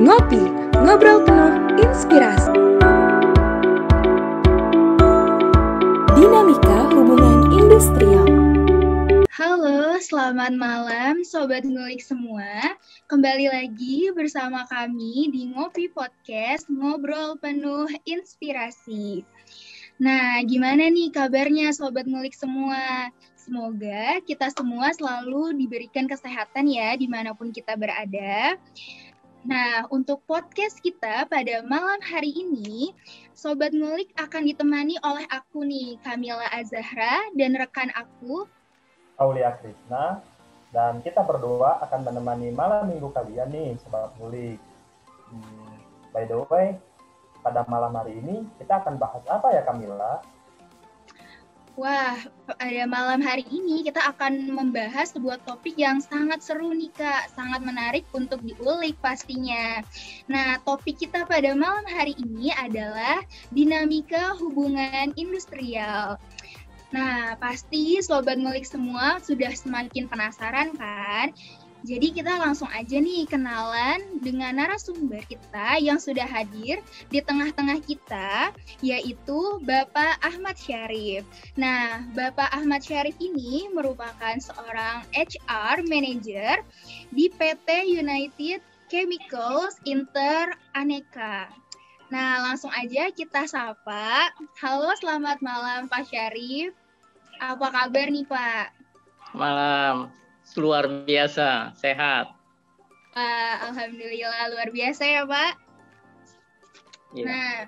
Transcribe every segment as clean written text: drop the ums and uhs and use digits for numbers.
Ngopi, ngobrol penuh inspirasi. Dinamika hubungan industrial. Halo, selamat malam Sobat Ngulik semua. Kembali lagi bersama kami di Ngopi Podcast, ngobrol penuh inspirasi. Nah, gimana nih kabarnya Sobat Ngulik semua? Semoga kita semua selalu diberikan kesehatan ya dimanapun kita berada. Nah, untuk podcast kita pada malam hari ini, Sobat Ngulik akan ditemani oleh aku nih, Kamila Azahra, dan rekan aku, Aulia Krishna, dan kita berdua akan menemani malam minggu kalian nih, Sobat Ngulik. By the way, pada malam hari ini kita akan bahas apa ya, Kamila? Wah, pada malam hari ini kita akan membahas sebuah topik yang sangat seru nih Kak, sangat menarik untuk diulik pastinya. Nah, topik kita pada malam hari ini adalah dinamika hubungan industrial. Nah, pasti Sobat Ngulik semua sudah semakin penasaran kan? Jadi kita langsung aja nih kenalan dengan narasumber kita yang sudah hadir di tengah-tengah kita, yaitu Bapak Ahmad Syarif. Nah, Bapak Ahmad Syarif ini merupakan seorang HR Manager di PT United Chemicals Inter Aneka. Nah, langsung aja kita sapa. Halo, selamat malam Pak Syarif. Apa kabar nih Pak? Malam, luar biasa, sehat. Alhamdulillah luar biasa ya Pak. Ya. Nah,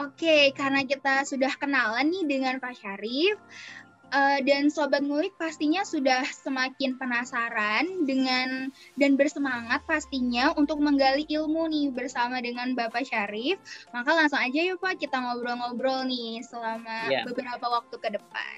oke, karena kita sudah kenalan nih dengan Pak Syarif, dan Sobat Ngulik pastinya sudah semakin penasaran dengan dan bersemangat pastinya untuk menggali ilmu nih bersama dengan Bapak Syarif. Maka langsung aja yuk Pak, kita ngobrol-ngobrol nih selama beberapa waktu ke depan.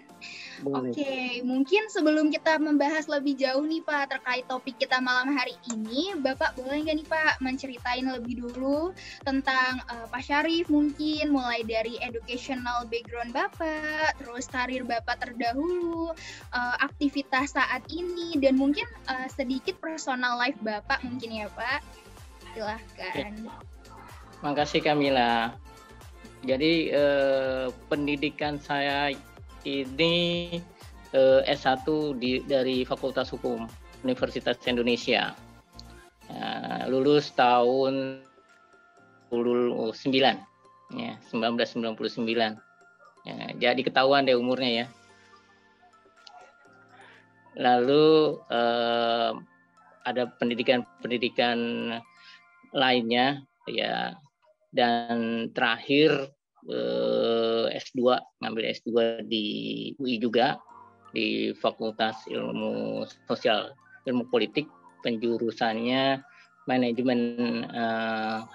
Oke, mungkin sebelum kita membahas lebih jauh nih Pak terkait topik kita malam hari ini, Bapak boleh nggak nih Pak menceritain lebih dulu tentang Pak Syarif mungkin mulai dari educational background Bapak, terus karir Bapak terdahulu, aktivitas saat ini, dan mungkin sedikit personal life Bapak mungkin ya Pak. Silahkan. Makasih Kamila. Jadi pendidikan saya ini S1 dari Fakultas Hukum Universitas Indonesia. Lulus tahun 1999. Jadi ketahuan deh umurnya ya. Lalu ada pendidikan lainnya ya, dan terakhir S2, ngambil S2 di UI juga, di Fakultas Ilmu Sosial Ilmu Politik, penjurusannya manajemen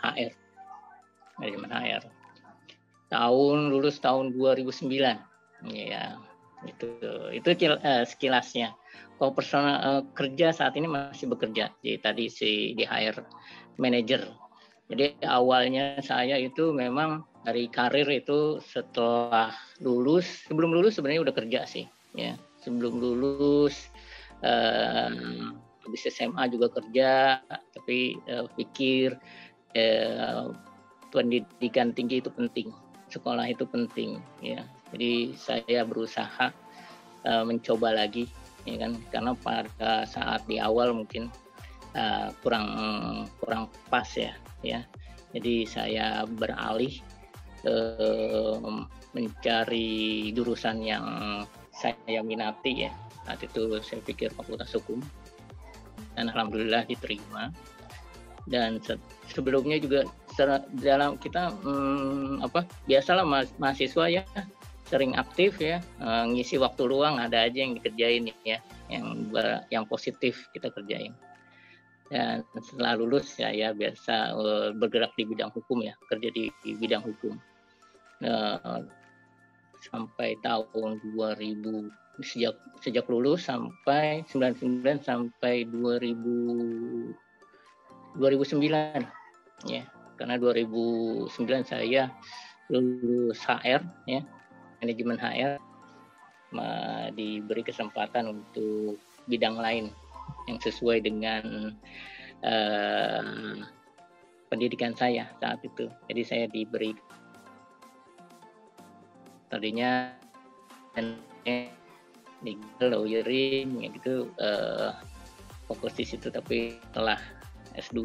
HR. Lulus tahun 2009. Ya, itu sekilasnya. Kalau personal kerja saat ini masih bekerja di HR manager. Jadi awalnya saya itu memang dari karir itu setelah lulus, sebelum lulus sebenarnya udah kerja sih, ya. Sebelum lulus habis SMA juga kerja, tapi pikir pendidikan tinggi itu penting, sekolah itu penting, ya. Jadi saya berusaha mencoba lagi, ya kan, karena pada saat di awal mungkin kurang pas ya. Jadi saya beralih mencari jurusan yang saya minati ya. Saat itu saya pikir Fakultas Hukum, dan alhamdulillah diterima. Dan sebelumnya juga dalam kita biasalah mahasiswa ya, sering aktif ya, ngisi waktu luang ada aja yang dikerjain ya, yang positif kita kerjain. Dan setelah lulus saya biasa bergerak di bidang hukum ya, kerja di bidang hukum. Sampai tahun 2000, sejak lulus sampai 99 sampai 2009 ya, karena 2009 saya lulus HR ya, manajemen HR, diberi kesempatan untuk bidang lain yang sesuai dengan pendidikan saya saat itu. Jadi saya diberi tadinya legal lawyering gitu, fokus di situ, tapi setelah S2,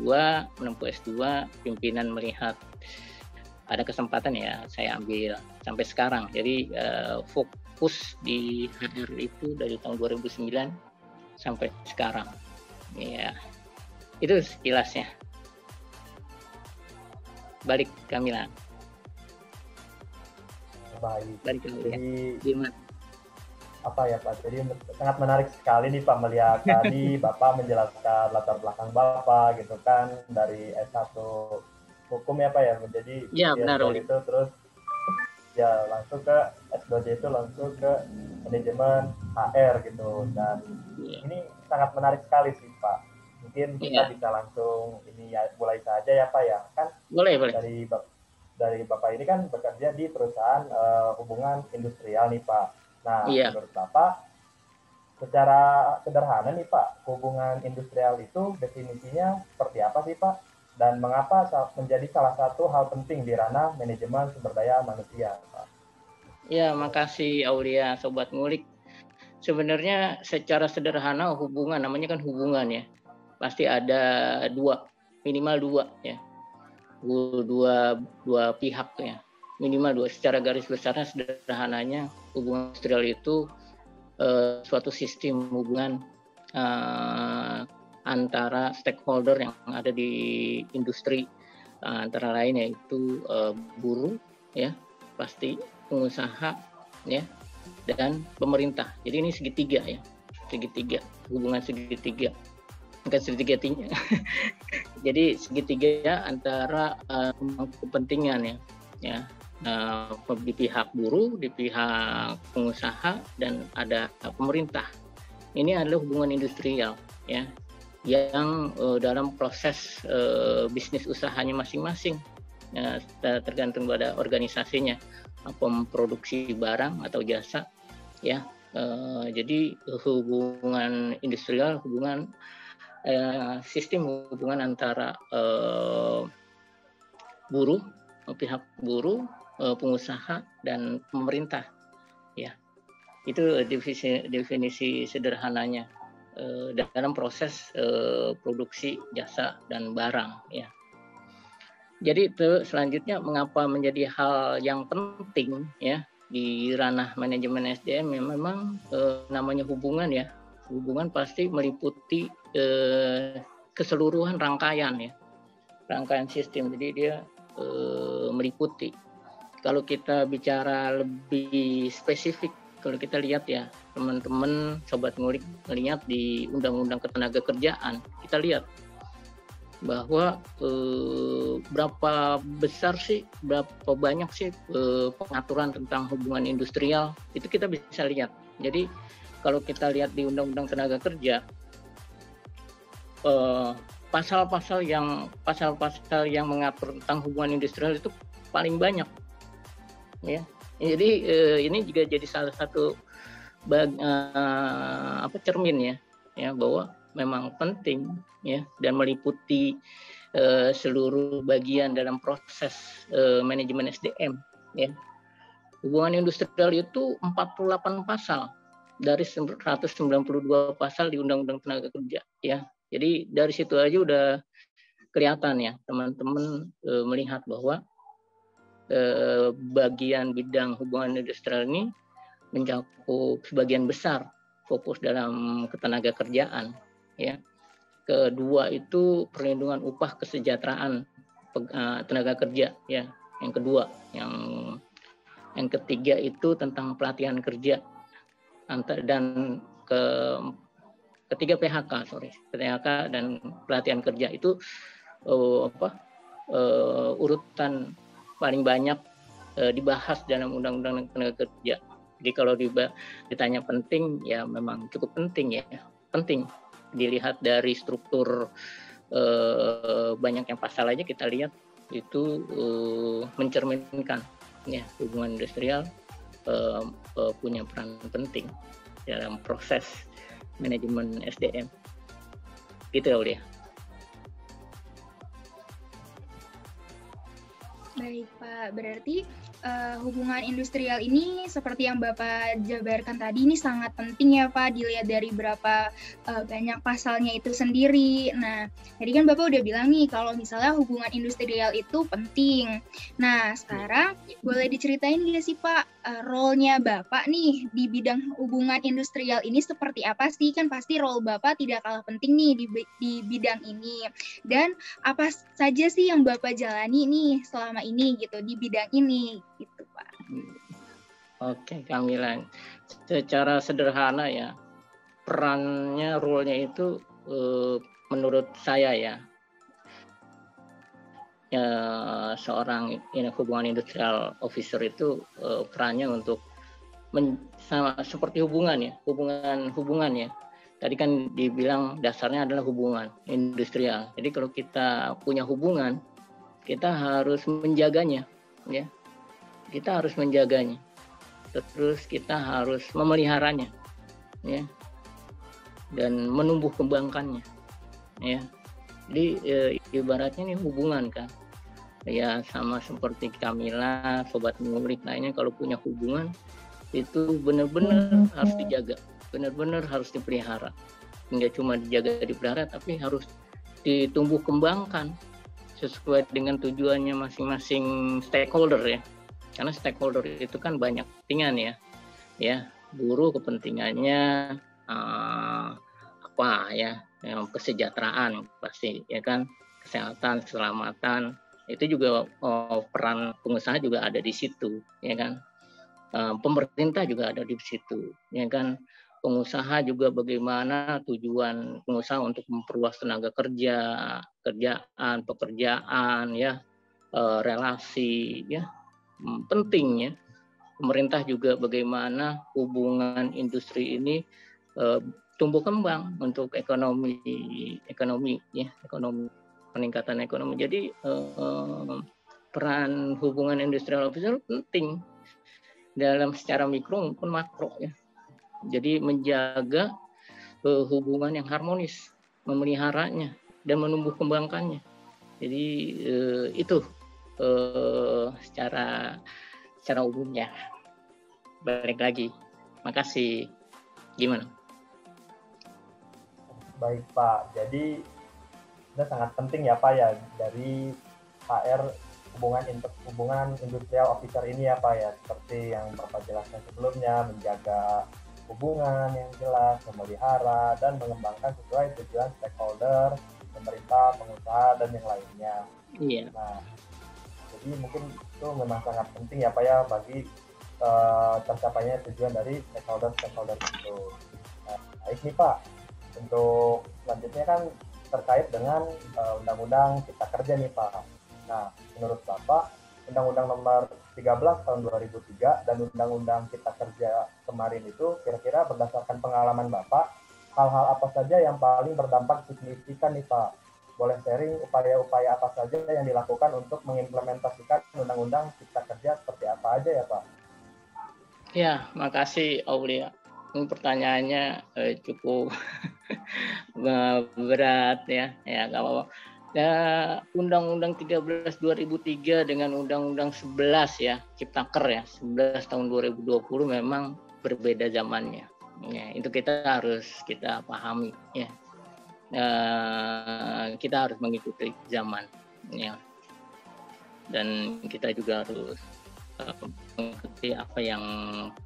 menempuh S2, pimpinan melihat ada kesempatan ya saya ambil sampai sekarang. Jadi fokus di HR itu dari tahun 2009 sampai sekarang. Ya, itu sekilasnya. Balik Kamila. Baik. Balik Kamila. Jadi apa ya Pak? Jadi sangat menarik sekali nih Pak melihat tadi Bapak menjelaskan latar belakang Bapak gitu kan dari S1 hukum ya Pak ya, menjadi benar, itu terus ya langsung ke S2 itu langsung ke manajemen HR gitu, dan ini sangat menarik sekali sih Pak. Mungkin kita bisa langsung ini ya mulai saja ya Pak ya, kan boleh. Dari Bapak ini kan bekerja di perusahaan hubungan industrial nih Pak. Nah, menurut Bapak, secara sederhana nih Pak, hubungan industrial itu definisinya seperti apa sih Pak? Dan mengapa menjadi salah satu hal penting di ranah manajemen sumber daya manusia Pak? Ya, makasih Aulia, Sobat Ngulik. Sebenarnya secara sederhana hubungan, namanya kan hubungan ya. Pasti ada minimal dua ya. Dua pihak ya. Minimal dua. Secara garis besarnya sederhananya hubungan industrial itu suatu sistem hubungan antara stakeholder yang ada di industri, antara lain yaitu buruh ya, pasti pengusaha ya, dan pemerintah. Jadi ini segitiga ya, hubungan segitiga, bukan segitiga tinggi. Jadi segitiga antara kepentingan ya. Di pihak buruh, di pihak pengusaha, dan ada pemerintah. Ini adalah hubungan industrial ya, yang dalam proses bisnis usahanya masing-masing ya, tergantung pada organisasinya, memproduksi barang atau jasa ya. Jadi hubungan industrial, sistem hubungan antara pihak buruh, pengusaha, dan pemerintah ya. Itu definisi sederhananya dalam proses produksi jasa dan barang ya. Jadi itu selanjutnya mengapa menjadi hal yang penting ya di ranah manajemen SDM ya, memang namanya hubungan ya. Hubungan pasti meliputi keseluruhan rangkaian sistem. Jadi dia meliputi. Kalau kita bicara lebih spesifik, kalau kita lihat ya teman-teman Sobat Ngulik melihat di Undang-Undang Ketenagakerjaan, kita lihat bahwa berapa banyak sih pengaturan tentang hubungan industrial, itu kita bisa lihat. Jadi kalau kita lihat di Undang-Undang Tenaga Kerja, pasal-pasal yang mengatur tentang hubungan industrial itu paling banyak ya. Jadi ini juga jadi salah satu cermin ya bahwa memang penting ya, dan meliputi seluruh bagian dalam proses manajemen SDM ya. Hubungan industrial itu 48 pasal dari 192 pasal di Undang-Undang Tenaga Kerja ya. Jadi dari situ aja udah kelihatan ya teman-teman melihat bahwa bagian bidang hubungan industrial ini mencakup sebagian besar fokus dalam ketenaga kerjaan ya. Kedua itu perlindungan upah kesejahteraan tenaga kerja ya. Yang kedua, yang ketiga itu tentang pelatihan kerja dan ketiga PHK dan pelatihan kerja itu urutan paling banyak dibahas dalam Undang-Undang Tenaga Kerja. Jadi kalau ditanya penting ya memang cukup penting ya, penting dilihat dari struktur banyaknya pasal aja kita lihat itu mencerminkan ya hubungan industrial punya peran penting dalam proses manajemen SDM. Gitu ya. Baik Pak, berarti hubungan industrial ini seperti yang Bapak jabarkan tadi ini sangat penting ya Pak, dilihat dari berapa banyak pasalnya itu sendiri. Nah, tadi kan Bapak udah bilang nih kalau misalnya hubungan industrial itu penting. Nah, sekarang boleh diceritain nggak sih Pak, role-nya Bapak nih di bidang hubungan industrial ini seperti apa sih? Kan pasti role Bapak tidak kalah penting nih di bidang ini. Dan apa saja sih yang Bapak jalani nih selama ini gitu di bidang ini gitu Pak. Oke, Kamila. Secara sederhana ya, perannya, role-nya itu menurut saya ya, seorang hubungan industrial officer itu perannya untuk seperti hubungan ya. Tadi kan dibilang dasarnya adalah hubungan industrial. Jadi kalau kita punya hubungan, kita harus menjaganya, ya. Kita harus menjaganya. Terus kita harus memeliharanya, ya. Dan menumbuh kembangkannya, ya. Jadi ibaratnya ini hubungan kan. Ya sama seperti Kamila, sobat ngulik lainnya, kalau punya hubungan itu benar-benar harus dijaga. Benar-benar harus dipelihara. Nggak cuma dijaga, dipelihara, tapi harus ditumbuh kembangkan sesuai dengan tujuannya masing-masing stakeholder ya. Karena stakeholder itu kan banyak kepentingan ya. Buruh kepentingannya apa ya? Kesejahteraan pasti ya kan, kesehatan, keselamatan. Itu juga peran pengusaha juga ada di situ ya kan. Pemerintah juga ada di situ ya kan. Pengusaha juga bagaimana tujuan pengusaha untuk memperluas tenaga pekerjaan ya, relasi ya, pentingnya. Pemerintah juga bagaimana hubungan industri ini tumbuh kembang untuk ekonomi peningkatan ekonomi. Jadi peran hubungan industrial officer penting dalam secara mikro maupun makro ya. Jadi menjaga hubungan yang harmonis, memeliharanya dan menumbuh kembangkannya. Jadi itu secara umumnya. Balik lagi. Makasih. Gimana? Baik Pak, jadi itu sangat penting ya Pak ya dari HR hubungan industrial officer ini ya Pak ya, seperti yang Bapak jelaskan sebelumnya, menjaga hubungan yang jelas, memelihara, dan mengembangkan sesuai tujuan stakeholder, pemerintah, pengusaha, dan yang lainnya. Iya. Nah, jadi mungkin itu memang sangat penting ya Pak ya bagi tercapainya tujuan dari stakeholder itu. Nah, baik nih Pak, untuk selanjutnya kan terkait dengan Undang-Undang Cipta Kerja nih Pak. Nah, menurut Bapak, Undang-Undang Nomor 13 tahun 2003 dan Undang-Undang Cipta Kerja kemarin itu kira-kira berdasarkan pengalaman Bapak, hal-hal apa saja yang paling berdampak signifikan nih Pak? Boleh sharing upaya-upaya apa saja yang dilakukan untuk mengimplementasikan Undang-Undang Cipta Kerja seperti apa aja ya Pak? Ya, makasih Aulia. Ini pertanyaannya cukup berat ya. Ya, nggak apa-apa. Undang-Undang 13 2003 dengan Undang-Undang 11 ya, Ciptaker ya, 11 tahun 2020 memang berbeda zamannya. Ya, itu kita harus pahami ya. Kita harus mengikuti zaman ya. Dan kita juga harus mengikuti apa yang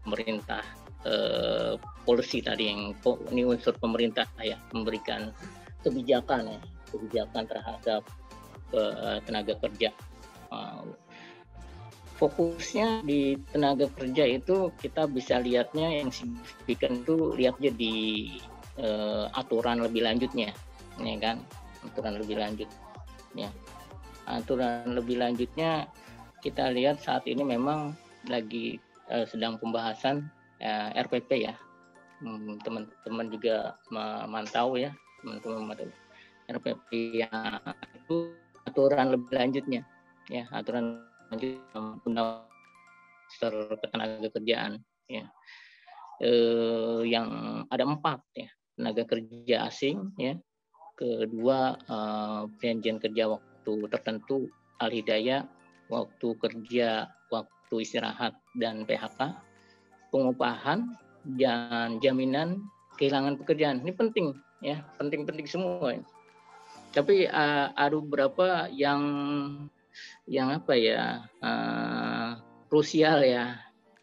pemerintah polisi tadi, yang ini unsur pemerintah ya, memberikan kebijakan terhadap tenaga kerja. Fokusnya di tenaga kerja itu kita bisa lihatnya yang signifikan itu lihatnya di aturan lebih lanjutnya, ya kan? Aturan lebih lanjut, ya. Aturan lebih lanjutnya kita lihat saat ini memang lagi sedang pembahasan RPP ya. Teman-teman juga memantau ya, teman-teman RPP yang itu aturan lebih lanjutnya, ya, aturan lanjut undang ketenaga kerjaan ya. Yang ada 4 ya, tenaga kerja asing ya, kedua perjanjian kerja waktu tertentu al-hidayah, waktu kerja, waktu istirahat, dan PHK, pengupahan, dan jaminan kehilangan pekerjaan. Ini penting ya, penting-penting semua. Tapi ada beberapa yang apa ya, krusial ya.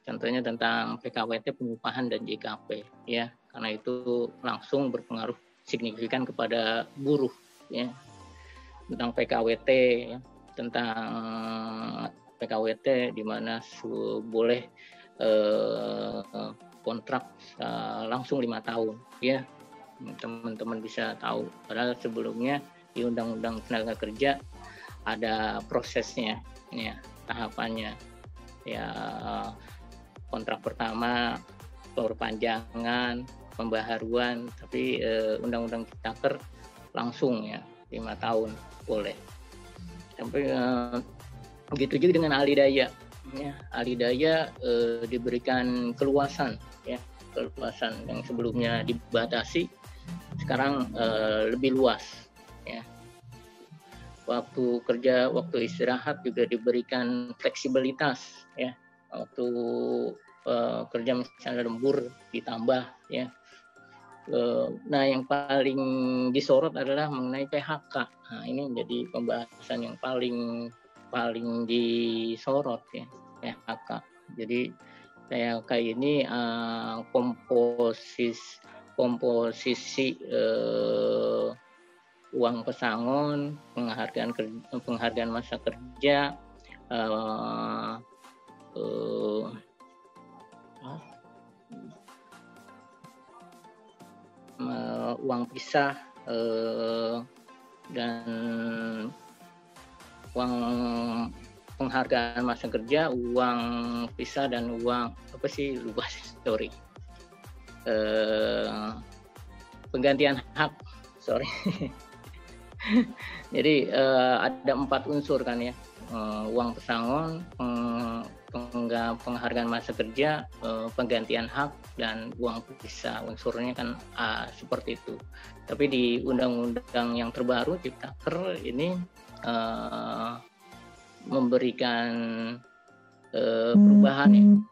Contohnya tentang PKWT, pengupahan, dan JKP ya, karena itu langsung berpengaruh signifikan kepada buruh ya. Tentang PKWT ya, tentang PKWT di mana boleh kontrak langsung 5 tahun ya, teman-teman bisa tahu. Padahal sebelumnya di Undang-Undang Tenaga Kerja ada prosesnya ya, tahapannya ya. Kontrak pertama, perpanjangan, pembaharuan, tapi Undang-Undang Ciptaker langsung ya 5 tahun boleh. Sampai begitu juga dengan ahli daya ya. Ahli daya diberikan keluasan ya, keluasan yang sebelumnya dibatasi sekarang lebih luas ya. Waktu kerja, waktu istirahat juga diberikan fleksibilitas ya. Waktu kerja misalnya lembur ditambah ya. Nah, yang paling disorot adalah mengenai PHK. Nah, ini menjadi pembahasan yang paling disorot ya, PHK. Jadi PHK ini komposisi uang pesangon, penghargaan masa kerja, uang pisah dan uang penghargaan masa kerja, uang pisah, dan uang apa sih, lupa sorry, penggantian hak, sorry. Jadi ada 4 unsur kan ya, uang pesangon, penghargaan masa kerja, penggantian hak, dan uang pisah. Unsurnya kan seperti itu. Tapi di undang-undang yang terbaru Ciptaker ini memberikan perubahan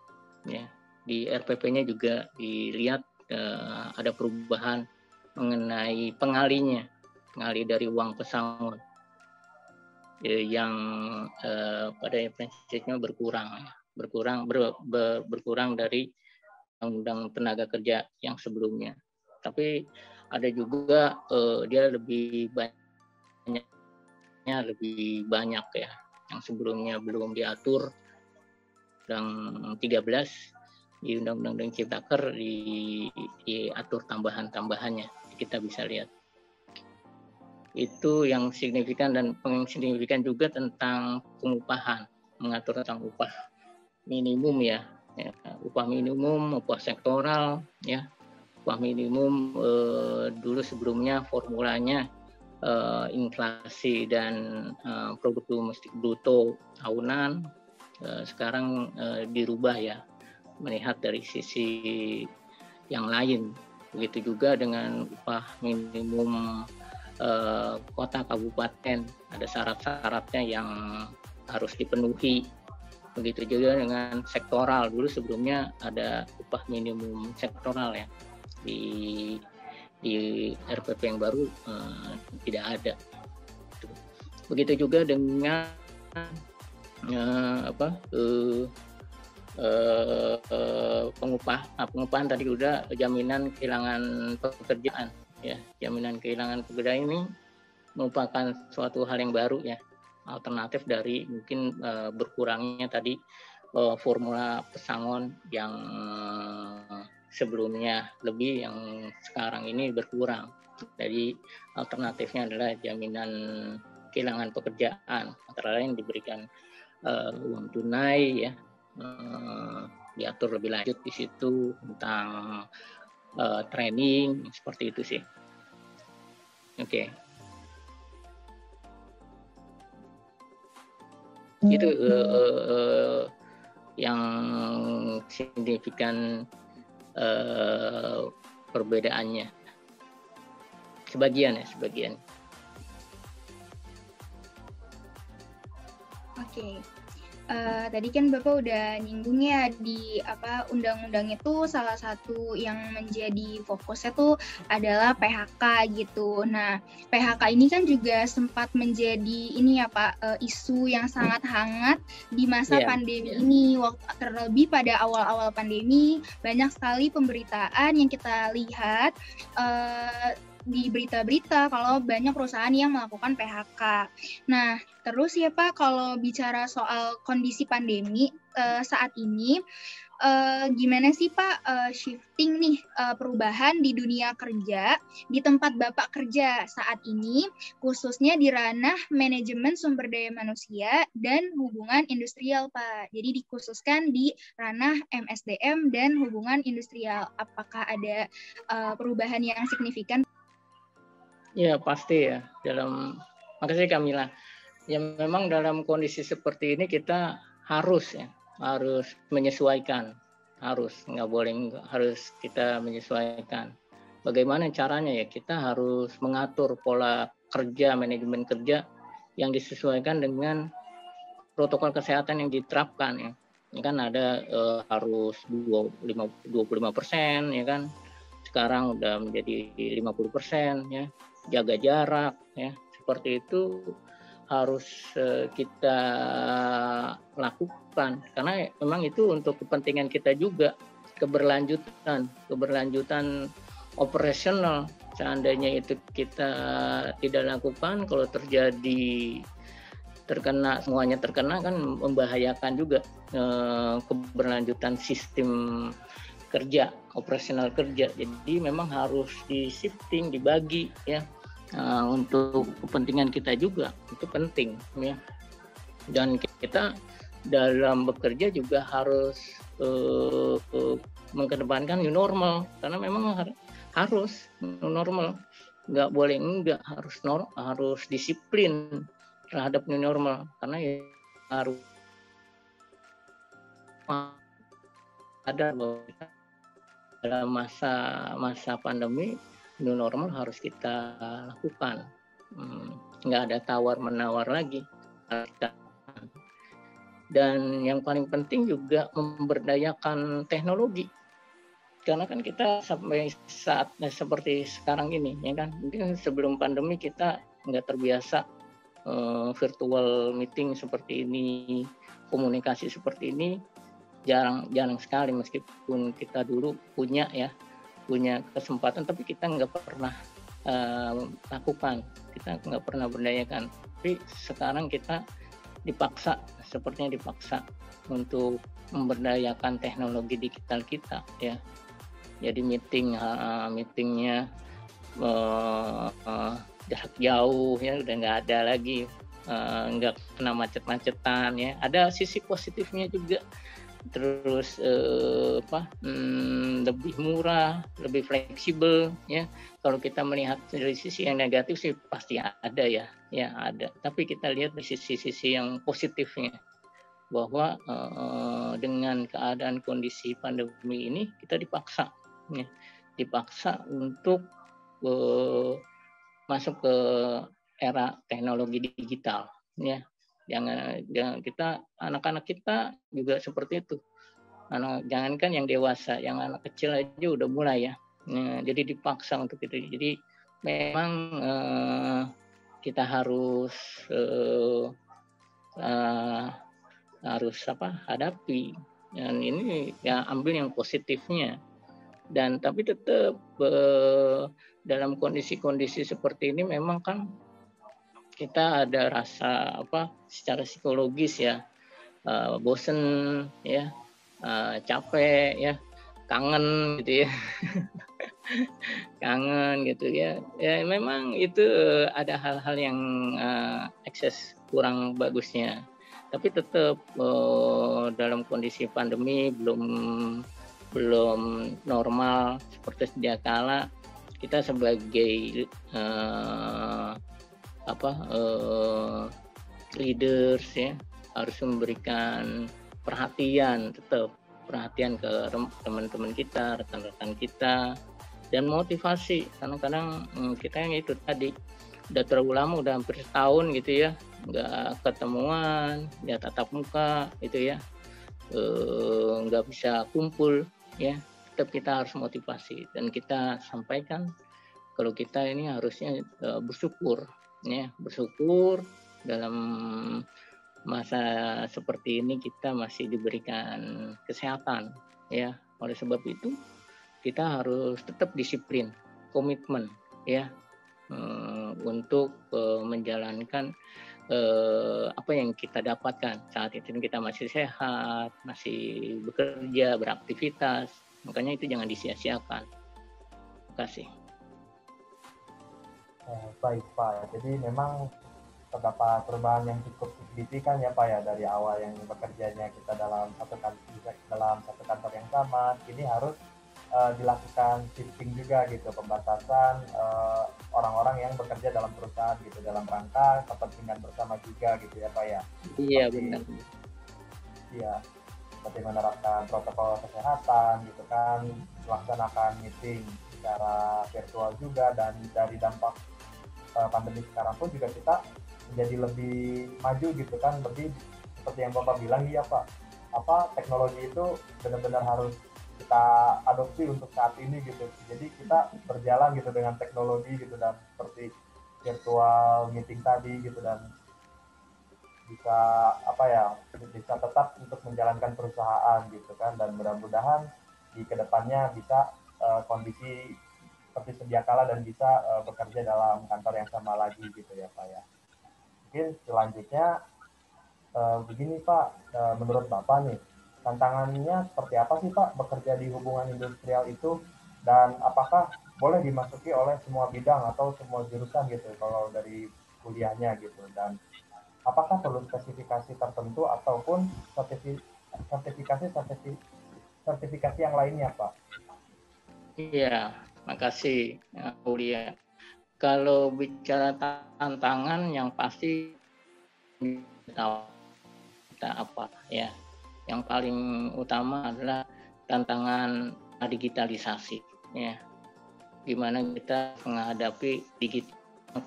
ya. Di RPP-nya juga dilihat ada perubahan mengenai pengalih dari uang pesangon yang pada prinsipnya berkurang dari Undang Tenaga Kerja yang sebelumnya. Tapi ada juga dia lebih banyak ya, yang sebelumnya belum diatur. Undang 13 di Undang-Undang Ciptaker diatur tambahannya, kita bisa lihat. Itu yang signifikan. Dan yang signifikan juga tentang pengupahan, mengatur tentang upah minimum ya, upah minimum, upah sektoral ya. Upah minimum dulu sebelumnya formulanya inflasi dan produk domestik bruto tahunan, sekarang dirubah ya, melihat dari sisi yang lain. Begitu juga dengan upah minimum kota kabupaten, ada syarat-syaratnya yang harus dipenuhi. Begitu juga dengan sektoral, dulu sebelumnya ada upah minimum sektoral ya, di RPP yang baru tidak ada. Begitu juga dengan pengupahan tadi udah, jaminan kehilangan pekerjaan ya. Jaminan kehilangan pekerjaan ini merupakan suatu hal yang baru ya, alternatif dari mungkin berkurangnya tadi formula pesangon yang sebelumnya lebih, yang sekarang ini berkurang. Jadi alternatifnya adalah jaminan kehilangan pekerjaan, antara lain diberikan uang tunai ya, diatur lebih lanjut di situ tentang training, seperti itu sih. Oke. Itu yang signifikan perbedaannya. Sebagian. Oke. Tadi kan Bapak udah nyinggung ya di undang-undang itu salah satu yang menjadi fokusnya tuh adalah PHK gitu. Nah, PHK ini kan juga sempat menjadi ini ya Pak, isu yang sangat hangat di masa pandemi ini. Terlebih pada awal-awal pandemi banyak sekali pemberitaan yang kita lihat di berita-berita kalau banyak perusahaan yang melakukan PHK. Nah, terus ya Pak, kalau bicara soal kondisi pandemi saat ini, gimana sih Pak shifting nih perubahan di dunia kerja di tempat Bapak kerja saat ini, khususnya di ranah manajemen sumber daya manusia dan hubungan industrial Pak. Jadi dikhususkan di ranah MSDM dan hubungan industrial. Apakah ada perubahan yang signifikan? Ya pasti ya. Makasih Kamila. Ya memang dalam kondisi seperti ini kita harus menyesuaikan, harus kita menyesuaikan. Bagaimana caranya ya? Kita harus mengatur pola kerja, manajemen kerja yang disesuaikan dengan protokol kesehatan yang diterapkan ya. Ini kan ada harus 25% ya kan. Sekarang udah menjadi 50% ya. Jaga jarak ya, seperti itu harus kita lakukan karena memang itu untuk kepentingan kita juga, keberlanjutan operasional. Seandainya itu kita tidak lakukan, kalau semuanya terkena kan membahayakan juga keberlanjutan sistem kerja, operasional kerja. Jadi memang harus di-shifting, dibagi ya. Untuk kepentingan kita juga itu penting ya. Dan kita dalam bekerja juga harus mengedepankan new normal karena memang harus new normal, nggak boleh enggak, harus disiplin terhadap new normal karena ya harus ada bahwa dalam masa pandemi new normal harus kita lakukan. Nggak ada tawar-menawar lagi. Dan yang paling penting juga memberdayakan teknologi. Karena kan kita sampai saat seperti sekarang ini, ya kan, mungkin sebelum pandemi kita nggak terbiasa virtual meeting seperti ini, komunikasi seperti ini, jarang sekali meskipun kita dulu punya kesempatan, tapi kita nggak pernah lakukan, kita nggak pernah berdayakan. Tapi sekarang kita sepertinya dipaksa untuk memberdayakan teknologi digital kita ya. Jadi meetingnya jarak jauh ya, udah nggak ada lagi, nggak kena macet-macetan ya. Ada sisi positifnya juga. Terus lebih murah, lebih fleksibel ya. Kalau kita melihat dari sisi yang negatif sih pasti ada ya ada. Tapi kita lihat dari sisi yang positifnya bahwa dengan keadaan kondisi pandemi ini kita dipaksa untuk masuk ke era teknologi digital ya. Jangan kita, anak-anak kita juga seperti itu. Jangankan yang dewasa, yang anak kecil aja udah mulai ya. Jadi dipaksa untuk itu. Jadi memang kita harus hadapi. Dan ini ya ambil yang positifnya. Dan tapi tetap dalam kondisi-kondisi seperti ini memang kan kita ada rasa secara psikologis ya, bosen ya, capek ya, kangen gitu ya. Kangen gitu ya. Ya memang itu ada hal-hal yang ekses kurang bagusnya. Tapi tetap dalam kondisi pandemi belum normal seperti sedia kala, kita sebagai leaders ya harus memberikan perhatian ke teman-teman kita, rekan-rekan kita, dan motivasi. Kadang-kadang kita yang itu tadi udah terlalu lama, udah hampir setahun gitu ya, nggak ketemuan, ya tatap muka itu ya, nggak bisa kumpul ya, tetap kita harus motivasi dan kita sampaikan kalau kita ini harusnya bersyukur ya, bersyukur dalam masa seperti ini kita masih diberikan kesehatan ya. Oleh sebab itu kita harus tetap disiplin, komitmen ya, untuk menjalankan apa yang kita dapatkan saat itu. Kita masih sehat, masih bekerja, beraktivitas, makanya itu jangan disia-siakan. Terima kasih. Baik Pak, jadi memang terdapat perubahan yang cukup signifikan ya Pak ya, dari awal yang bekerjanya kita dalam satu kantor yang sama, kini harus dilakukan shifting juga gitu, pembatasan orang-orang yang bekerja dalam perusahaan gitu, dalam rangka kepentingan bersama juga gitu ya Pak ya. Iya benar. Iya, seperti menerapkan protokol kesehatan gitu kan, melaksanakan meeting secara virtual juga, dan dari dampak pandemi sekarang pun juga kita menjadi lebih maju gitu kan, lebih seperti yang Bapak bilang ya Pak, teknologi itu benar-benar harus kita adopsi untuk saat ini gitu. Jadi kita berjalan gitu dengan teknologi gitu, dan seperti virtual meeting tadi gitu, dan bisa bisa tetap untuk menjalankan perusahaan gitu kan, dan mudah-mudahan di kedepannya bisa kondisi seperti sedia kala dan bisa bekerja dalam kantor yang sama lagi gitu ya Pak ya. Mungkin selanjutnya begini Pak, menurut Bapak nih, tantangannya seperti apa sih Pak bekerja di hubungan industrial itu, dan apakah boleh dimasuki oleh semua bidang atau semua jurusan gitu kalau dari kuliahnya gitu, dan apakah perlu spesifikasi tertentu ataupun sertifikasi yang lainnya Pak? Iya, makasih Aulia. Kalau bicara tantangan, yang pasti kita apa ya? Yang paling utama adalah tantangan digitalisasi ya. Gimana kita menghadapi digital,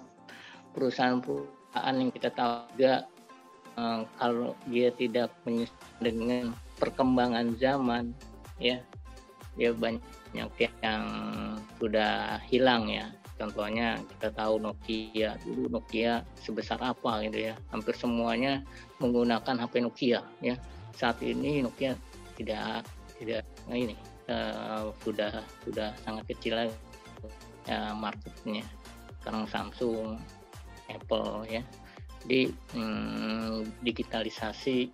perusahaan-perusahaan yang kita tahu juga kalau dia tidak menyesuaikan dengan perkembangan zaman ya, dia banyak yang sudah hilang ya. Contohnya kita tahu Nokia, dulu Nokia sebesar apa gitu ya, hampir semuanya menggunakan HP Nokia ya. Saat ini Nokia tidak ini sudah sangat kecil lagi ya marketnya. Sekarang Samsung, Apple ya. Di digitalisasi,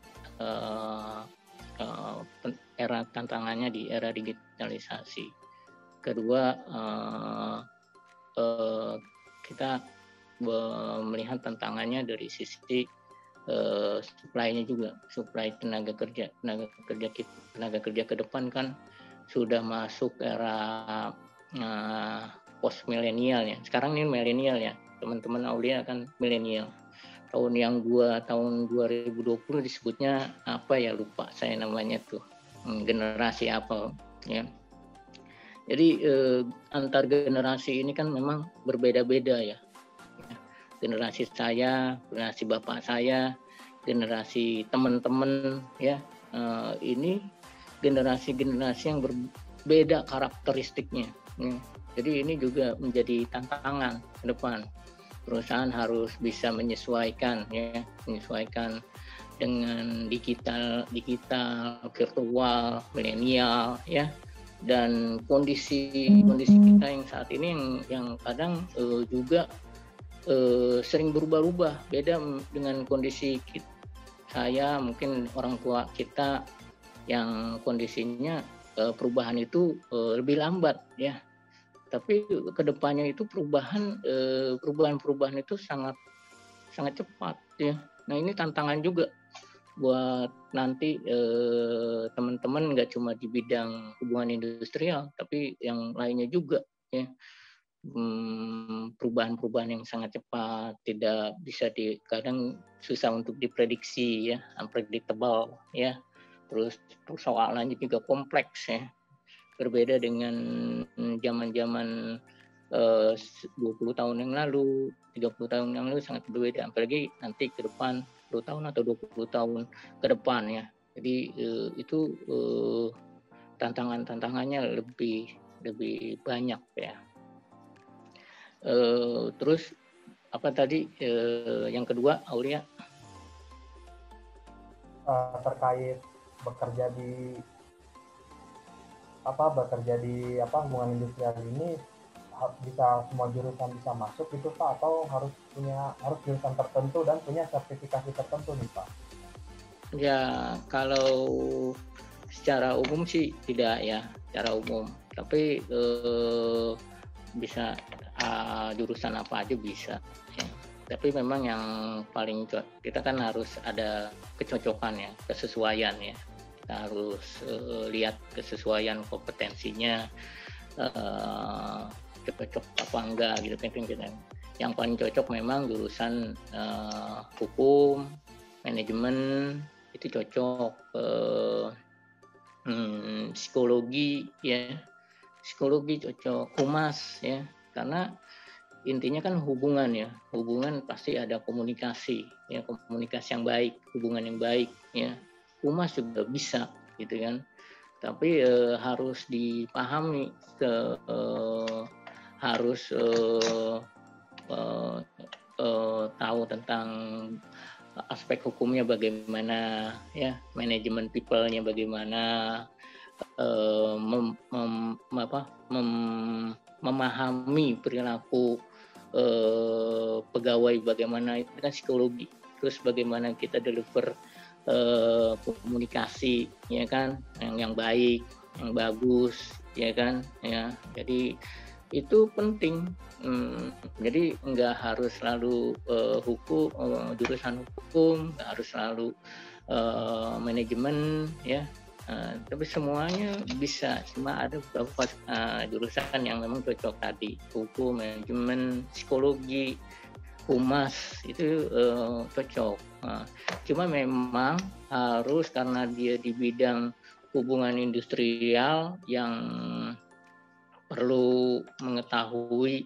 era tantangannya di era digitalisasi. Kedua, kita melihat tantangannya dari sisi supply-nya juga, supply tenaga kerja ke depan kan sudah masuk era post milenial ya. Sekarang ini milenial ya, teman-teman Aulia kan milenial. Tahun 2020 disebutnya apa ya, lupa saya namanya tuh, generasi apa ya. Jadi antar generasi ini kan memang berbeda-beda ya. Generasi saya, generasi bapak saya, generasi teman-teman ya, ini generasi-generasi yang berbeda karakteristiknya ya. Jadi ini juga menjadi tantangan ke depan. Perusahaan harus bisa menyesuaikan dengan digital, virtual, milenial ya, dan kondisi kita yang saat ini yang kadang juga sering berubah-ubah, beda dengan kondisi saya, mungkin orang tua kita yang kondisinya perubahan itu lebih lambat ya. Tapi kedepannya itu perubahan itu sangat cepat ya. Nah ini tantangan juga buat nanti teman-teman, nggak cuma di bidang hubungan industrial, tapi yang lainnya juga ya. Perubahan-perubahan yang sangat cepat, tidak bisa kadang susah untuk diprediksi ya, unpredictable ya. Terus persoalannya juga kompleks ya. Berbeda dengan zaman-zaman 20 tahun yang lalu, 30 tahun yang lalu sangat berbeda, apalagi nanti ke depan 10 tahun atau 20 tahun ke depan ya. Jadi itu tantangannya lebih banyak ya. Terus apa tadi yang kedua, Aulia? Terkait bekerja di hubungan industrial ini, bisa semua jurusan bisa masuk gitu Pak, atau harus jurusan tertentu dan punya sertifikasi tertentu nih Pak? Ya, kalau secara umum sih tidak ya, secara umum. Tapi bisa jurusan apa aja bisa. Ya. Tapi memang yang paling kita kan harus ada kecocokan ya, kesesuaian ya. Kita harus lihat kesesuaian kompetensinya, cocok apa enggak gitu kan. Yang paling cocok memang jurusan hukum, manajemen itu cocok, psikologi ya, psikologi cocok, humas ya, karena intinya kan hubungan ya, hubungan pasti ada komunikasi ya, komunikasi yang baik, hubungan yang baik ya. Humas juga bisa gitu kan, tapi harus dipahami, harus tahu tentang aspek hukumnya bagaimana ya, manajemen people-nya bagaimana, memahami perilaku pegawai bagaimana, itu kan psikologi. Terus bagaimana kita deliver komunikasi ya kan, yang baik, yang bagus ya kan ya. Jadi itu penting. Jadi nggak harus selalu jurusan hukum, nggak harus selalu manajemen ya. Tapi semuanya bisa, cuma ada beberapa jurusan yang memang cocok tadi, hukum, manajemen, psikologi, humas itu cocok. Cuma memang harus, karena dia di bidang hubungan industrial yang perlu mengetahui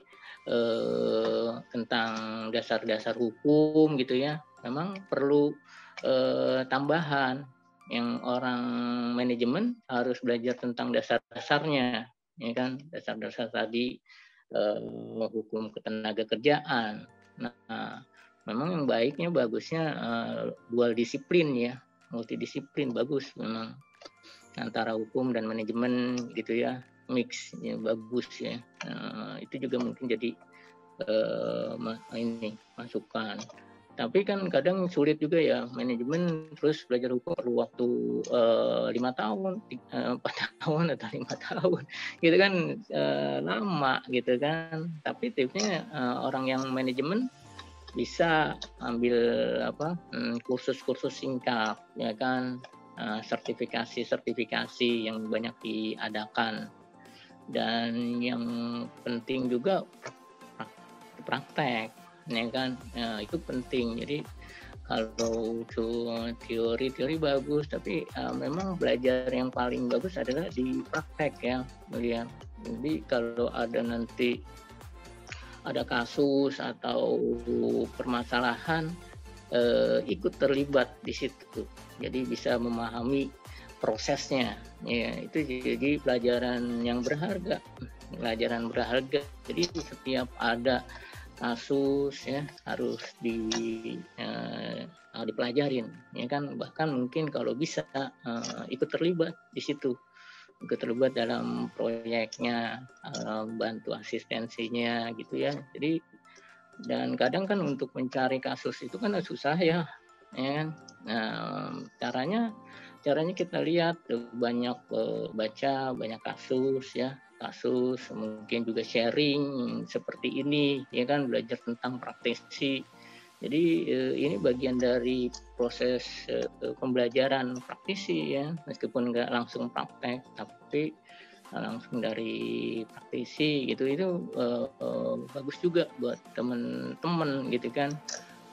tentang dasar-dasar hukum gitu ya, memang perlu tambahan. Yang orang manajemen harus belajar tentang dasar-dasarnya, ya kan, dasar-dasar tadi, hukum ketenaga kerjaan. Nah, memang yang baiknya, bagusnya dual disiplin ya, multidisiplin bagus memang, antara hukum dan manajemen gitu ya, mix ya, bagus ya. Itu juga mungkin jadi masukan. Tapi kan kadang sulit juga ya, manajemen terus belajar hukum perlu waktu 5 tahun, 4 tahun atau 5 tahun, gitu kan, lama gitu kan. Tapi tipsnya orang yang manajemen bisa ambil kursus-kursus singkat, ya kan, sertifikasi yang banyak diadakan. Dan yang penting juga praktek. Ya kan, itu penting. Jadi kalau teori bagus, tapi memang belajar yang paling bagus adalah di praktek ya, melihat. Jadi kalau ada nanti ada kasus atau permasalahan, ikut terlibat di situ. Jadi bisa memahami prosesnya. Ya, itu jadi pelajaran yang berharga. Jadi setiap ada kasus ya harus dipelajarin ya kan, bahkan mungkin kalau bisa ikut terlibat di situ, ikut terlibat dalam proyeknya, bantu asistensinya gitu ya. Jadi, dan kadang kan untuk mencari kasus itu kan susah ya kan. Nah, caranya kita lihat, banyak baca banyak kasus ya, mungkin juga sharing seperti ini ya kan, belajar tentang praktisi. Jadi ini bagian dari proses pembelajaran praktisi ya, meskipun nggak langsung praktek tapi langsung dari praktisi gitu. Itu bagus juga buat teman-teman gitu kan,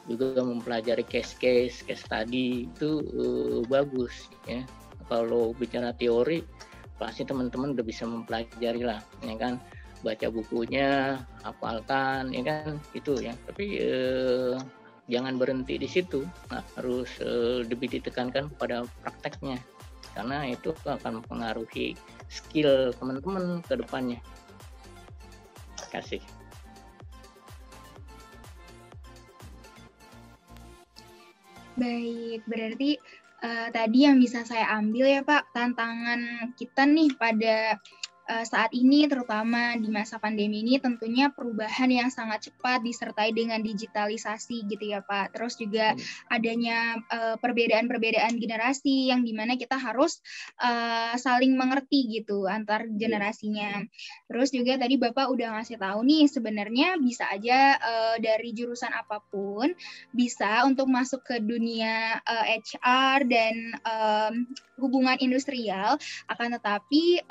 juga mempelajari case study itu bagus ya. Kalau bicara teori pasti teman-teman udah bisa mempelajari lah ya kan, baca bukunya, hafalkan, ya kan, itu ya. Tapi jangan berhenti di situ, harus lebih ditekankan pada prakteknya, karena itu akan mempengaruhi skill teman-teman ke depannya. Terima kasih. Baik, berarti tadi yang bisa saya ambil ya Pak, tantangan kita nih pada saat ini, terutama di masa pandemi ini, tentunya perubahan yang sangat cepat disertai dengan digitalisasi gitu ya Pak. Terus juga adanya perbedaan-perbedaan generasi yang dimana kita harus saling mengerti gitu antar generasinya. Terus juga tadi Bapak udah ngasih tahu nih, sebenarnya bisa aja dari jurusan apapun bisa untuk masuk ke dunia HR dan hubungan industrial, akan tetapi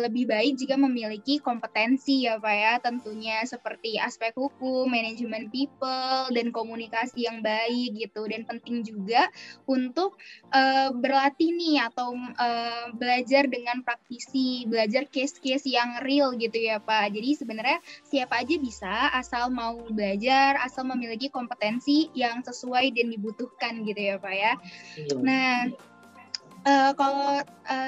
lebih baik jika memiliki kompetensi ya Pak ya, tentunya seperti aspek hukum, manajemen people, dan komunikasi yang baik gitu. Dan penting juga untuk berlatih nih atau belajar dengan praktisi, belajar case-case yang real gitu ya Pak. Jadi sebenarnya siapa aja bisa, asal mau belajar, asal memiliki kompetensi yang sesuai dan dibutuhkan gitu ya Pak ya. Nah, kalau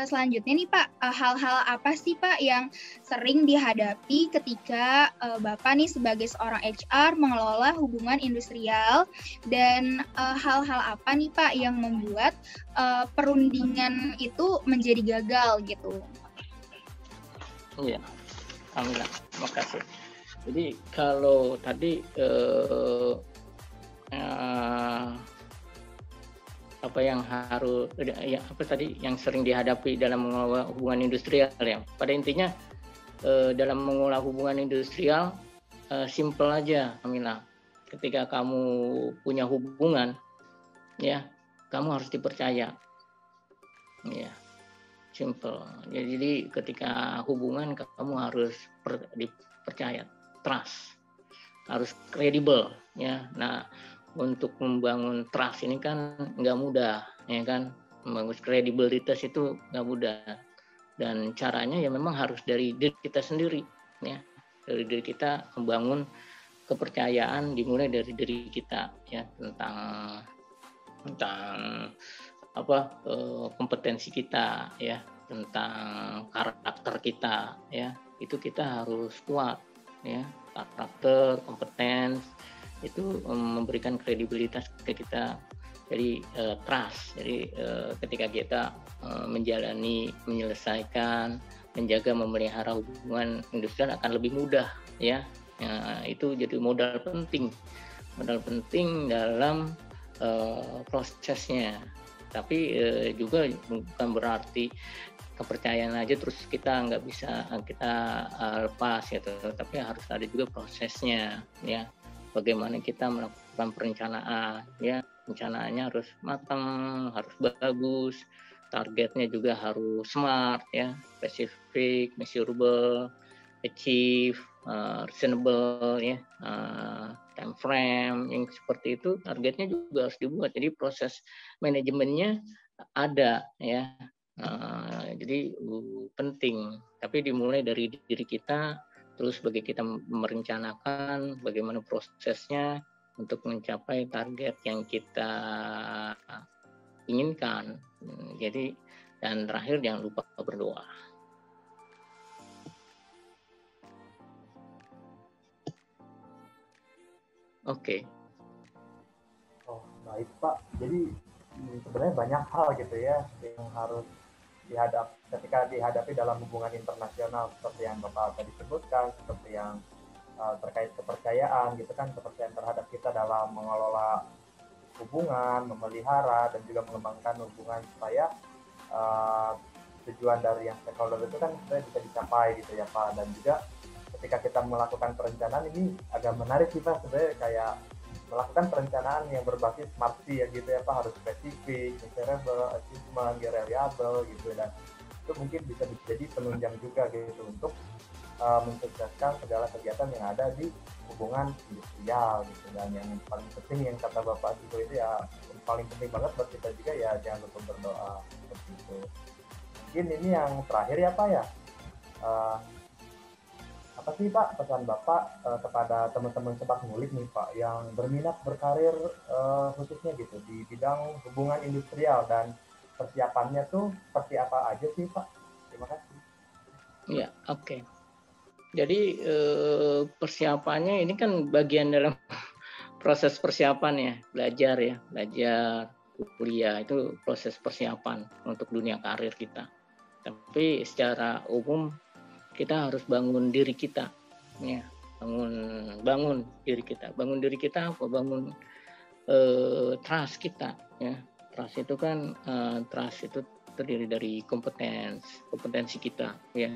selanjutnya nih Pak, hal-hal apa sih Pak yang sering dihadapi ketika Bapak nih sebagai seorang HR mengelola hubungan industrial, dan hal-hal apa nih Pak yang membuat perundingan itu menjadi gagal gitu? Iya, alhamdulillah, terima kasih. Jadi kalau tadi apa yang harus yang sering dihadapi dalam mengelola hubungan industrial ya. Pada intinya dalam mengelola hubungan industrial simple aja, Amila. Ketika kamu punya hubungan ya, kamu harus dipercaya. Ya. Simple. Jadi ketika hubungan kamu harus dipercaya, trust. Harus kredibel ya. Nah, untuk membangun trust ini kan nggak mudah, ya kan? Membangun kredibilitas itu nggak mudah. Dan caranya ya memang harus dari diri kita sendiri, ya. Dari diri kita membangun kepercayaan dimulai dari diri kita, ya, tentang kompetensi kita, ya, tentang karakter kita, ya. Itu kita harus kuat, ya. Karakter, kompetens itu memberikan kredibilitas ke kita, jadi trust. Jadi ketika kita menyelesaikan, menjaga, memelihara hubungan industrial akan lebih mudah ya. Itu jadi modal penting dalam prosesnya. Tapi juga bukan berarti kepercayaan aja terus kita nggak bisa kita lepas gitu, tapi harus ada juga prosesnya ya. Bagaimana kita melakukan perencanaan, ya, perencanaannya harus matang, harus bagus, targetnya juga harus smart, ya, specific, measurable, achieve, reasonable, ya, time frame, yang seperti itu, targetnya juga harus dibuat. Jadi proses manajemennya ada, ya, jadi penting. Tapi dimulai dari diri kita. Terus bagi kita merencanakan bagaimana prosesnya untuk mencapai target yang kita inginkan. Jadi, dan terakhir jangan lupa berdoa. Oke. Oh, baik Pak. Jadi sebenarnya banyak hal gitu ya yang harus ketika dihadapi dalam hubungan internasional, seperti yang Bapak tadi sebutkan, seperti yang terkait kepercayaan gitu kan, kepercayaan terhadap kita dalam mengelola hubungan, memelihara dan juga mengembangkan hubungan supaya tujuan dari yang stakeholder itu kan sebenarnya bisa dicapai gitu ya Pak. Dan juga ketika kita melakukan perencanaan ini agak menarik sih Pak, sebenarnya kayak melakukan perencanaan yang berbasis smart ya gitu ya Pak, harus spesifik, measurable, achievement, reliable gitu, dan itu mungkin bisa menjadi penunjang juga gitu untuk mensukseskan segala kegiatan yang ada di hubungan industrial gitu. Dan yang paling penting yang kata Bapak itu ya paling penting banget buat kita juga ya, jangan lupa berdoa seperti itu. Mungkin ini yang terakhir ya Pak ya, apa sih Pak pesan Bapak kepada teman-teman sepak ngulik nih Pak yang berminat berkarir khususnya gitu di bidang hubungan industrial dan persiapannya tuh seperti apa aja sih Pak? Terima kasih. Ya, oke. Jadi persiapannya ini kan bagian dalam proses persiapan ya, belajar kuliah itu proses persiapan untuk dunia karir kita. Tapi secara umum kita harus bangun diri kita, ya, bangun diri kita. Bangun diri kita apa? Bangun trust kita, ya. Trust itu kan trust itu terdiri dari kompetensi kita, ya.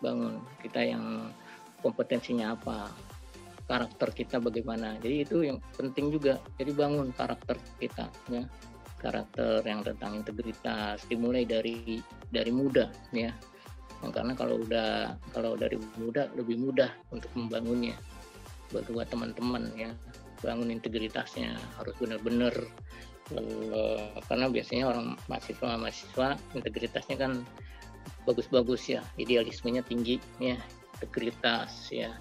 Bangun kita yang kompetensinya apa, karakter kita bagaimana. Jadi itu yang penting juga. Jadi bangun karakter kita, ya. Karakter yang tentang integritas dimulai dari muda, ya. Karena kalau dari muda lebih mudah untuk membangunnya. Buat teman-teman, ya, bangun integritasnya harus benar-benar, karena biasanya orang mahasiswa integritasnya kan bagus-bagus ya, idealismenya tinggi, ya, integritas, ya.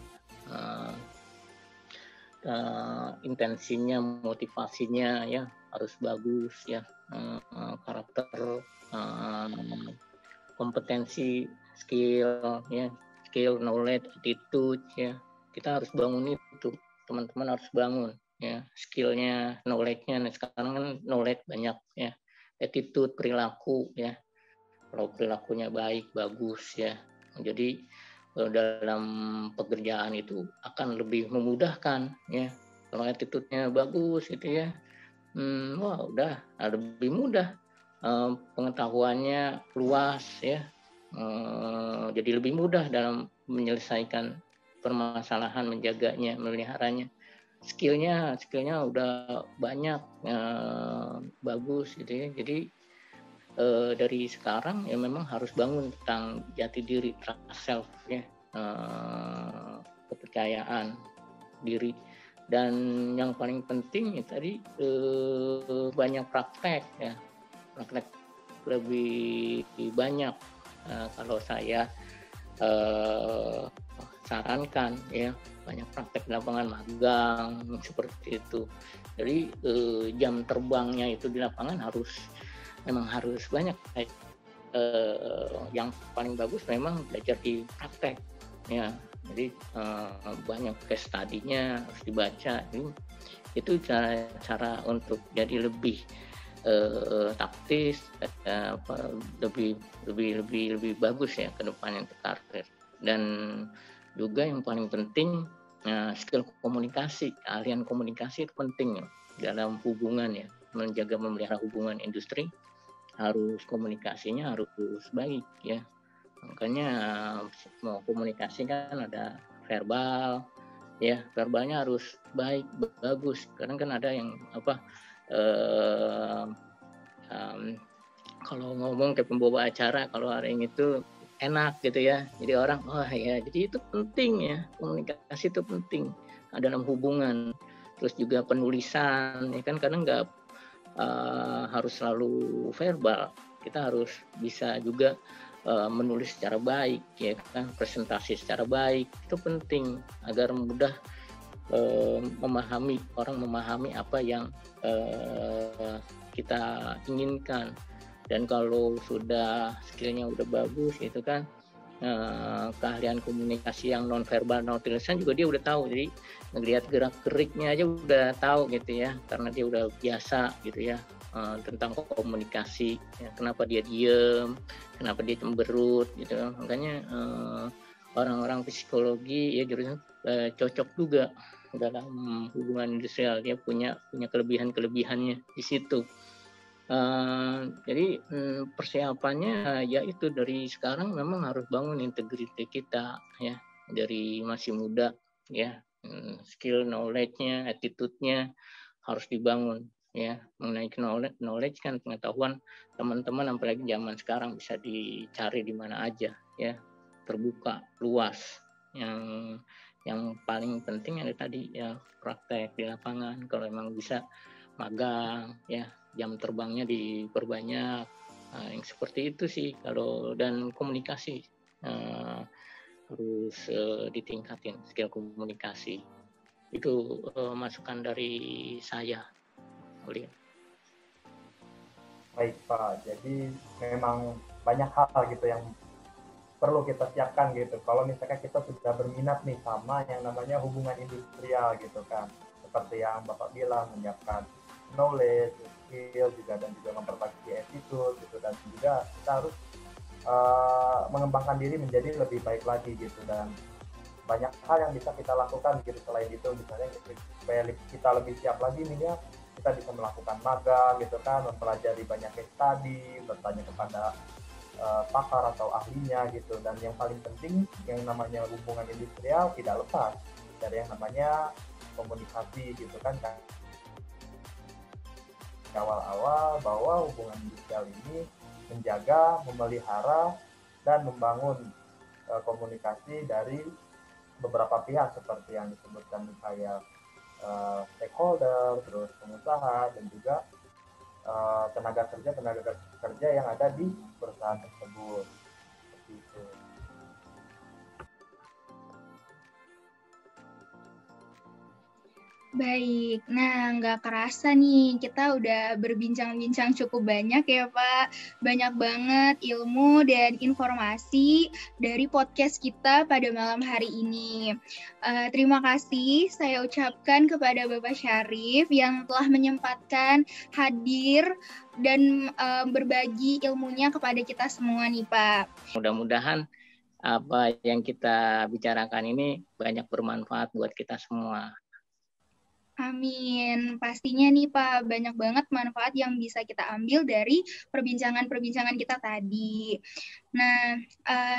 Intensinya, motivasinya, ya, harus bagus, ya. Karakter, kompetensi, skill, ya, knowledge, attitude, ya, kita harus bangun itu. Teman-teman harus bangun, ya, skillnya, knowledge-nya. Nah, sekarang kan knowledge banyak, ya, attitude, perilaku, ya. Kalau perilakunya baik, bagus, ya. Jadi dalam pekerjaan itu akan lebih memudahkan, ya. Kalau attitude-nya bagus gitu, ya, wah udah lebih mudah, pengetahuannya luas, ya, jadi lebih mudah dalam menyelesaikan permasalahan, menjaganya, memeliharanya. Skillnya udah banyak, bagus gitu, ya. Jadi dari sekarang ya memang harus bangun tentang jati diri, trust self, ya, kepercayaan diri. Dan yang paling penting ya tadi banyak praktek, ya, praktek lebih banyak. Kalau saya sarankan, ya, banyak praktek di lapangan, magang seperti itu. Jadi jam terbangnya itu di lapangan memang harus banyak. Yang paling bagus memang belajar di praktek, ya. Jadi banyak case study-nya harus dibaca. Itu cara untuk jadi lebih taktis, lebih bagus ya ke depannya untuk karir. Dan juga yang paling penting skill komunikasi, keahlian komunikasi itu penting ya dalam hubungan, ya, menjaga memelihara hubungan industri. Harus komunikasinya harus baik, ya. Makanya mau komunikasi kan ada verbal, ya, verbalnya harus baik, bagus. Kadang kan ada yang kalau ngomong kayak pembawa acara, kalau ada yang itu enak gitu, ya. Jadi orang, oh ya, jadi itu penting, ya, komunikasi itu penting dalam hubungan. Terus juga penulisan, ya kan, kadang nggak harus selalu verbal. Kita harus bisa juga menulis secara baik, ya kan, presentasi secara baik itu penting agar mudah memahami apa yang kita inginkan. Dan kalau sudah skillnya udah bagus itu kan, keahlian komunikasi yang non verbal, non tulisan juga dia udah tahu. Jadi ngelihat gerak geriknya aja udah tahu gitu, ya, karena dia udah biasa gitu, ya, tentang komunikasi, ya, kenapa dia diem, kenapa dia cemberut gitu. Makanya orang-orang psikologi, ya, jurusan cocok juga dalam hubungan industrial. Dia punya kelebihannya di situ. Jadi persiapannya ya itu dari sekarang memang harus bangun integritas kita, ya, dari masih muda, ya. Skill, knowledge-nya, attitude-nya harus dibangun, ya. Mengenai knowledge kan pengetahuan teman-teman apalagi zaman sekarang bisa dicari di mana aja, ya, terbuka, luas. Yang paling penting yang tadi, ya, praktek di lapangan. Kalau memang bisa magang, ya, jam terbangnya diperbanyak. Yang seperti itu sih. Kalau dan komunikasi harus ditingkatin skill komunikasi. Itu masukan dari saya. Boleh. Baik Pak, jadi memang banyak hal gitu yang perlu kita siapkan gitu. Kalau misalkan kita sudah berminat nih sama yang namanya hubungan industrial gitu kan, seperti yang Bapak bilang, menyiapkan knowledge, skill juga, dan juga memperbaiki attitude gitu, dan juga kita harus mengembangkan diri menjadi lebih baik lagi gitu, dan banyak hal yang bisa kita lakukan gitu. Selain itu misalnya supaya kita lebih siap lagi nih ya, kita bisa melakukan magang gitu kan, mempelajari banyak case study, bertanya kepada pakar atau ahlinya gitu. Dan yang paling penting yang namanya hubungan industrial tidak lepas dari yang namanya komunikasi gitu kan. Awal-awal bahwa hubungan industrial ini menjaga, memelihara, dan membangun komunikasi dari beberapa pihak seperti yang disebutkan kayak stakeholder, terus pengusaha, dan juga tenaga kerja yang ada di perusahaan tersebut. Seperti itu. Baik, nah nggak kerasa nih kita udah berbincang-bincang cukup banyak ya Pak. Banyak banget ilmu dan informasi dari podcast kita pada malam hari ini. Terima kasih saya ucapkan kepada Bapak Syarif yang telah menyempatkan hadir dan berbagi ilmunya kepada kita semua nih Pak. Mudah-mudahan apa yang kita bicarakan ini banyak bermanfaat buat kita semua. Amin. Pastinya nih Pak, banyak banget manfaat yang bisa kita ambil dari perbincangan-perbincangan kita tadi. Nah,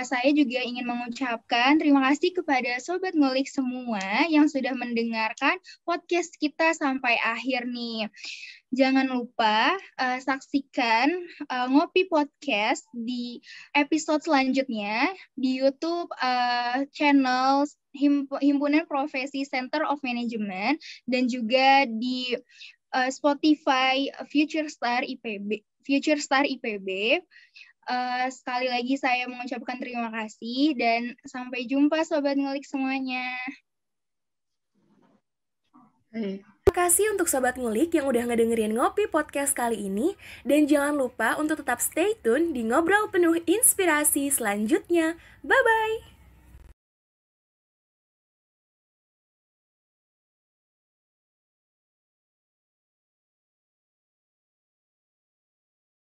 saya juga ingin mengucapkan terima kasih kepada Sobat Ngulik semua yang sudah mendengarkan podcast kita sampai akhir nih. Jangan lupa saksikan Ngopi Podcast di episode selanjutnya di YouTube channel Himpunan Profesi Center of Management, dan juga di Spotify Future Star IPB. Sekali lagi saya mengucapkan terima kasih dan sampai jumpa Sobat Ngulik semuanya. Terima kasih untuk Sobat Ngulik yang udah ngedengerin Ngopi Podcast kali ini. Dan jangan lupa untuk tetap stay tune di Ngobrol Penuh Inspirasi selanjutnya. Bye-bye!